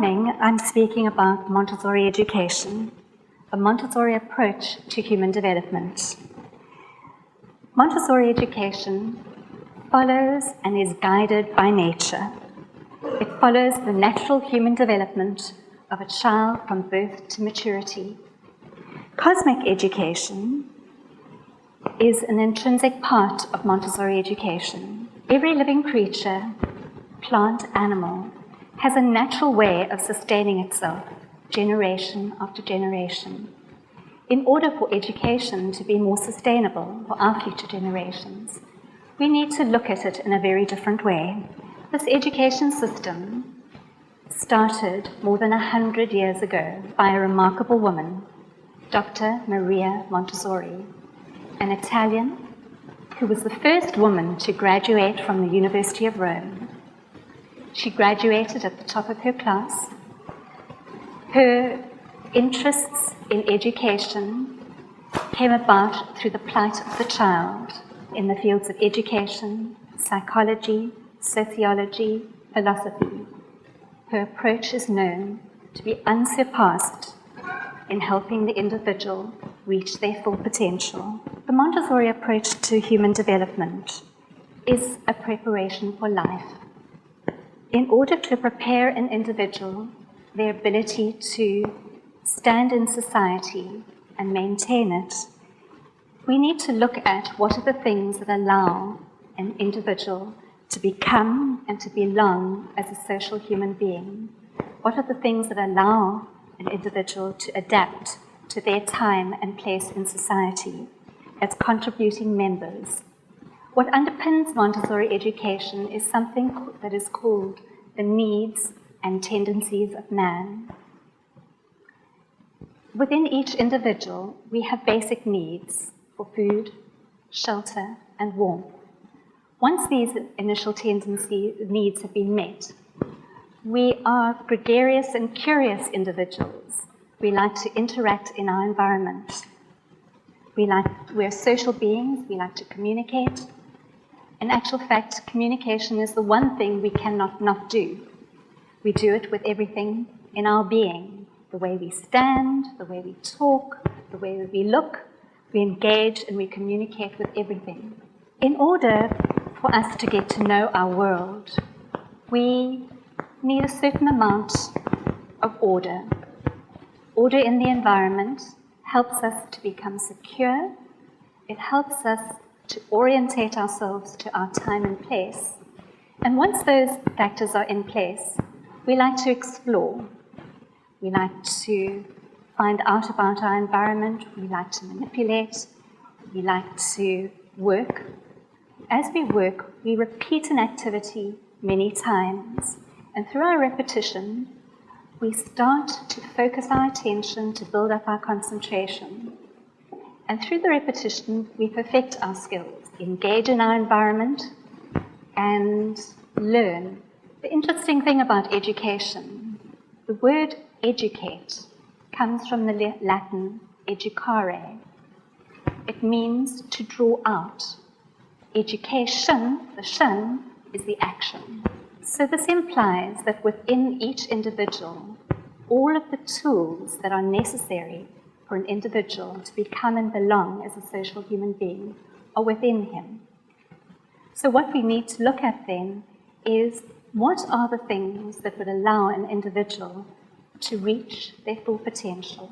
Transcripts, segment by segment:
morning, I'm speaking about Montessori education, a Montessori approach to human development. Montessori education follows and is guided by nature. It follows the natural human development of a child from birth to maturity. Cosmic education is an intrinsic part of Montessori education. Every living creature, plant, animal, has a natural way of sustaining itself, generation after generation. In order for education to be more sustainable for our future generations, we need to look at it in a very different way. This education system started more than 100 years ago by a remarkable woman, Dr. Maria Montessori, an Italian who was the first woman to graduate from the University of Rome. She graduated at the top of her class. Her interests in education came about through the plight of the child in the fields of education, psychology, sociology, philosophy. Her approach is known to be unsurpassed in helping the individual reach their full potential. The Montessori approach to human development is a preparation for life. In order to prepare an individual, their ability to stand in society and maintain it, we need to look at what are the things that allow an individual to become and to belong as a social human being. What are the things that allow an individual to adapt to their time and place in society as contributing members? What underpins Montessori education is something that is called the needs and tendencies of man. Within each individual, we have basic needs for food, shelter, and warmth. Once these initial needs have been met, we are gregarious and curious individuals. We like to interact in our environment. We're social beings, we like to communicate. In actual fact, communication is the one thing we cannot not do. We do it with everything in our being. The way we stand, the way we talk, the way we look, we engage and we communicate with everything. In order for us to get to know our world, we need a certain amount of order. Order in the environment helps us to become secure. It helps us to orientate ourselves to our time and place. And once those factors are in place, we like to explore. We like to find out about our environment. We like to manipulate. We like to work. As we work, we repeat an activity many times. And through our repetition, we start to focus our attention, to build up our concentration. And through the repetition, we perfect our skills, engage in our environment, and learn. The interesting thing about education, the word educate comes from the Latin educare. It means to draw out. Education, the shun, is the action. So this implies that within each individual, all of the tools that are necessary for an individual to become and belong as a social human being are within him. So what we need to look at then is what are the things that would allow an individual to reach their full potential.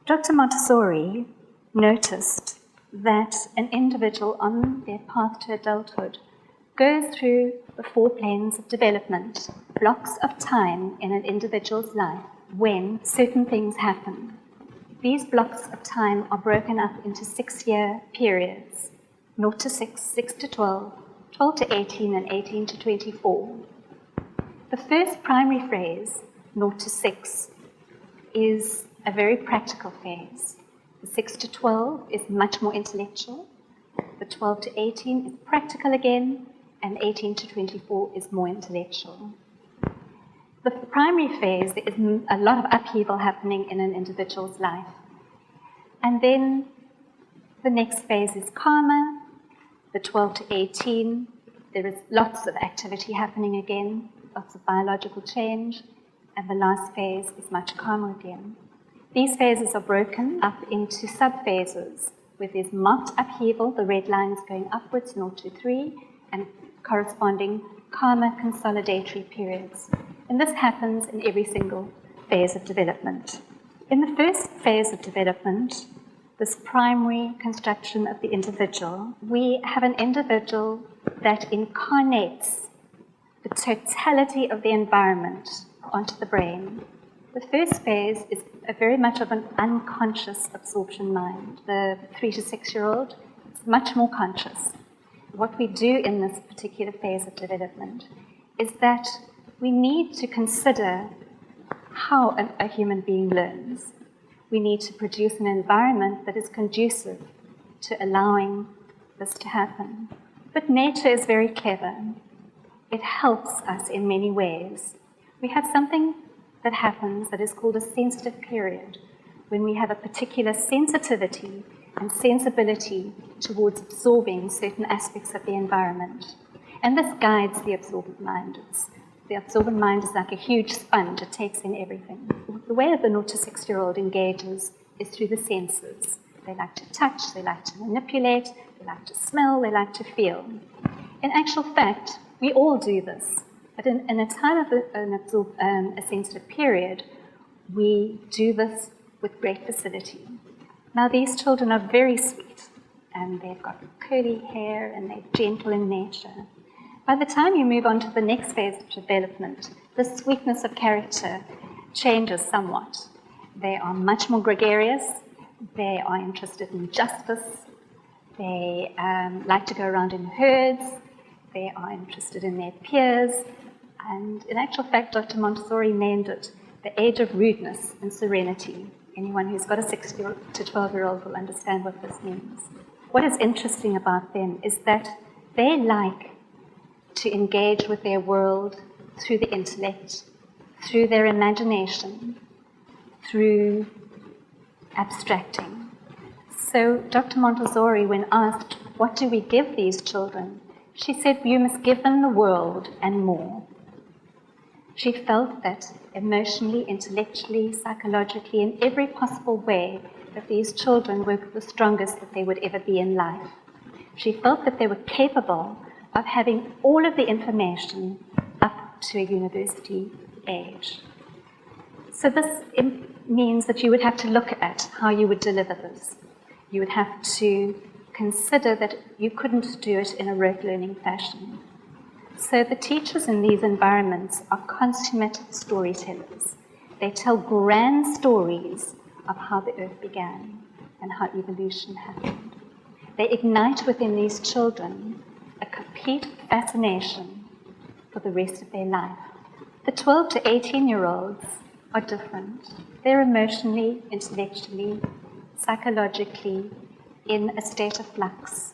Dr. Montessori noticed that an individual on their path to adulthood goes through the 4 planes of development, blocks of time in an individual's life when certain things happen. These blocks of time are broken up into 6-year periods, 0 to 6, 6 to 12, 12 to 18, and 18 to 24. The first primary phase, 0 to 6, is a very practical phase. The 6 to 12 is much more intellectual. The 12 to 18 is practical again, and 18 to 24 is more intellectual. The primary phase, there is a lot of upheaval happening in an individual's life. And then the next phase is calmer, the 12 to 18, there is lots of activity happening again, lots of biological change. and the last phase is much calmer again. These phases are broken up into sub-phases, where there's marked upheaval, the red lines going upwards, 0 to 3, and corresponding calmer consolidatory periods. And this happens in every single phase of development. In the first phase of development, this primary construction of the individual, we have an individual that incarnates the totality of the environment onto the brain. The first phase is very much of an unconscious absorption mind. The 3 to 6-year-old is much more conscious. What we do in this particular phase of development is that we need to consider how a human being learns. We need to produce an environment that is conducive to allowing this to happen. But nature is very clever. It helps us in many ways. We have something that happens that is called a sensitive period, when we have a particular sensitivity and sensibility towards absorbing certain aspects of the environment. And this guides the absorbent mind. The absorbent mind is like a huge sponge, it takes in everything. The way the 0 to 6-year-old engages is through the senses. They like to touch, they like to manipulate, they like to smell, they like to feel. In actual fact, we all do this. But in a time of a sensitive period, we do this with great facility. Now, these children are very sweet, and they've got curly hair, and they're gentle in nature. By the time you move on to the next phase of development, the sweetness of character changes somewhat. They are much more gregarious, they are interested in justice, they like to go around in herds, they are interested in their peers, and in actual fact, Dr. Montessori named it the age of rudeness and serenity. Anyone who's got a 6 to 12-year-old will understand what this means. What is interesting about them is that they like to engage with their world through the intellect, through their imagination, through abstracting. So Dr. Montessori, when asked, what do we give these children? She said, you must give them the world and more. She felt that emotionally, intellectually, psychologically, in every possible way, that these children were the strongest that they would ever be in life. She felt that they were capable of having all of the information up to a university age. So this means that you would have to look at how you would deliver this. You would have to consider that you couldn't do it in a rote learning fashion. So the teachers in these environments are consummate storytellers. They tell grand stories of how the earth began and how evolution happened. They ignite within these children a complete fascination for the rest of their life. The 12 to 18-year-olds are different. They're emotionally, intellectually, psychologically in a state of flux.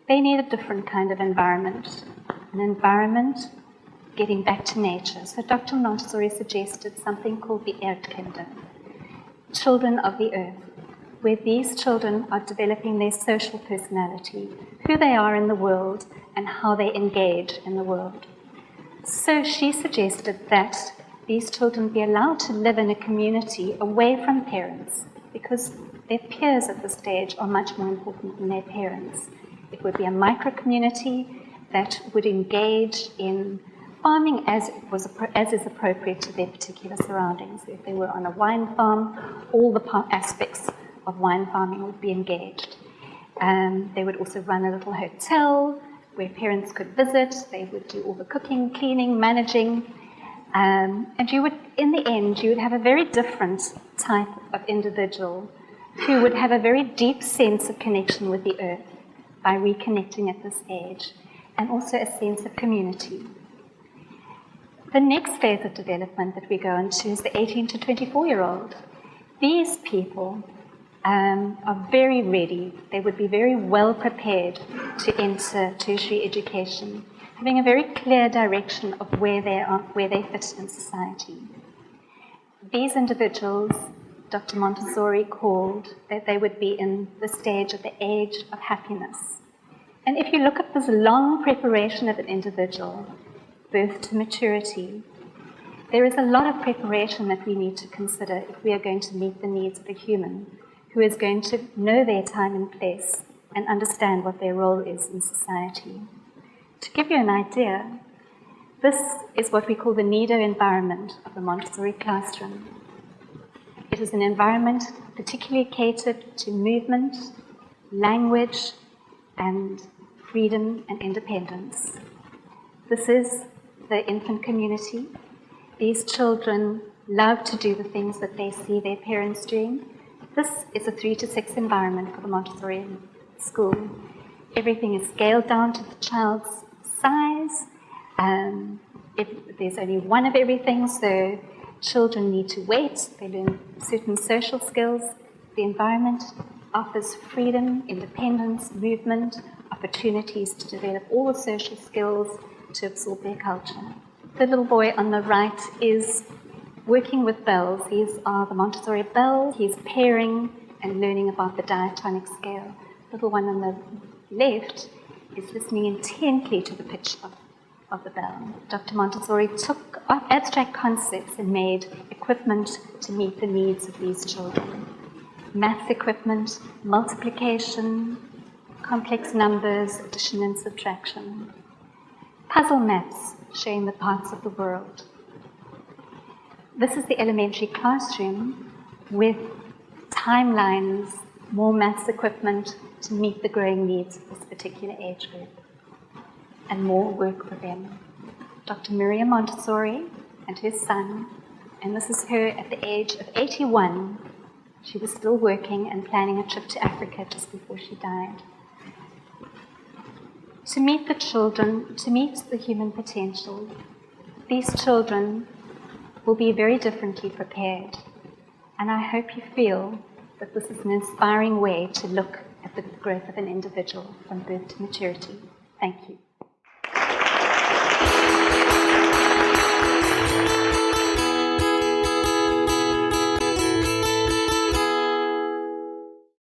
They need a different kind of environment, an environment getting back to nature. So Dr. Montessori suggested something called the Erdkinder, children of the earth, where these children are developing their social personality, who they are in the world, and how they engage in the world. So she suggested that these children be allowed to live in a community away from parents, because their peers at this stage are much more important than their parents. It would be a micro-community that would engage in farming as is appropriate to their particular surroundings. If they were on a wine farm, all the aspects of wine farming would be engaged. They would also run a little hotel where parents could visit. They would do all the cooking, cleaning, managing. And you would, in the end, you would have a very different type of individual who would have a very deep sense of connection with the earth by reconnecting at this age, and also a sense of community. The next phase of development that we go into is the 18 to 24-year-old. These people are very ready. They would be very well prepared to enter tertiary education, having a very clear direction of where they are, where they fit in society. These individuals, Dr. Montessori called that they would be in the stage of the age of happiness. And if you look at this long preparation of an individual, birth to maturity, There is a lot of preparation that we need to consider if we are going to meet the needs of a human who is going to know their time and place and understand what their role is in society. To give you an idea, this is what we call the Nido environment of the Montessori classroom. It is an environment particularly catered to movement, language, and freedom and independence. This is the infant community. These children love to do the things that they see their parents doing. This is a 3 to 6 environment for the Montessori school. Everything is scaled down to the child's size. There's only one of everything, so children need to wait. They learn certain social skills. The environment offers freedom, independence, movement, opportunities to develop all the social skills to absorb their culture. The little boy on the right is working with bells. These are the Montessori bells. He's pairing and learning about the diatonic scale. The little one on the left is listening intently to the pitch of the bell. Dr. Montessori took abstract concepts and made equipment to meet the needs of these children. Maths equipment, multiplication, complex numbers, addition and subtraction. Puzzle maps showing the parts of the world. This is the elementary classroom with timelines, more maths equipment to meet the growing needs of this particular age group, and more work for them. Dr. Miriam Montessori and her son, and this is her at the age of 81. She was still working and planning a trip to Africa just before she died. To meet the children, to meet the human potential, these children will be very differently prepared. And I hope you feel that this is an inspiring way to look at the growth of an individual from birth to maturity. Thank you.